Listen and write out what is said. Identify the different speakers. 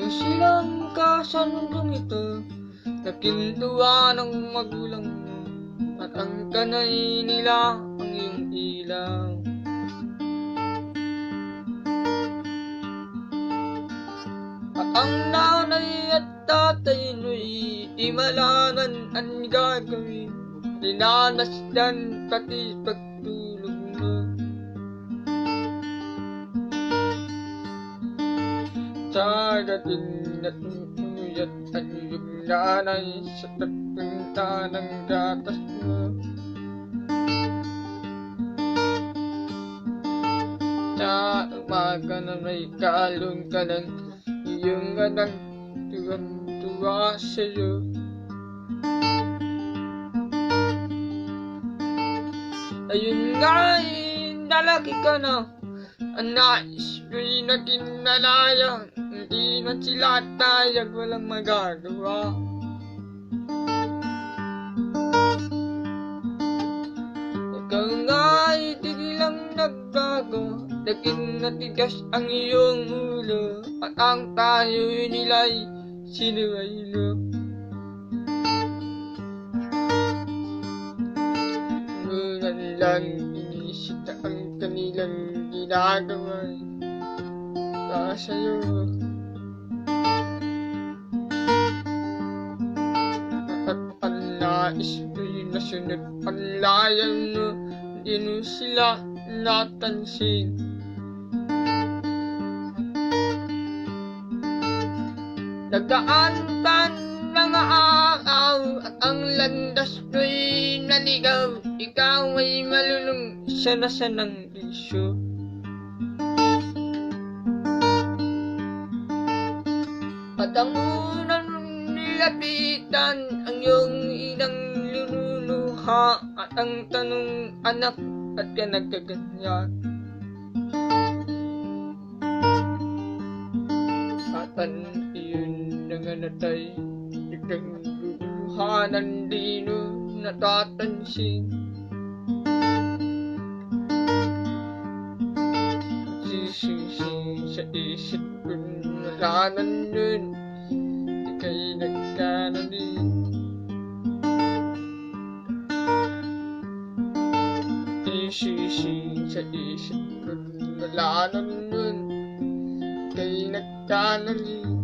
Speaker 1: silang kasanundong ito, nakintuwa ng magulang mo, at ang kanay nila ang iyong ilaw. At ang nanay at tatay mo'y di malaman ang gagawin, dinanasdan pati pagtulog mo. Sa dating at tuyat ang iyong nanay sa pagpunta ng gatas mo. Sa umaga na may kalong ka ng iyong anak, tuwang-tuwa sa'yo. Ayun nga nalaki ka na, ang nais ko'y naging nalaya, hindi man sila tayag, walang magagawa. Ikaw nga'y di lang nagbago, naging natigas ang iyong ulo, at ang tayo'y nila'y sinuwaylo. Ngunit lang inisita ang kanilang ginagawa para sa'yo. At ang nais ko'y nasunod ang layan mo, di mo sila natansin. Nagdaan pa mga araw at ang landas ko'y naligaw, ikaw ay malulung siya na siya ng bisyo. At ang unang nilapitan ang iyong inang linuluha, at ang tanong, anak, at ka nagkaganyan? At ang iyon nanganatay, biglang luluhanan di mo natatansin. Sisisi sa isip ko'y nalanan nun, di kayo nagkananin. Sisisi sa isip ko'y nalanan nun, di kayo nagkananin.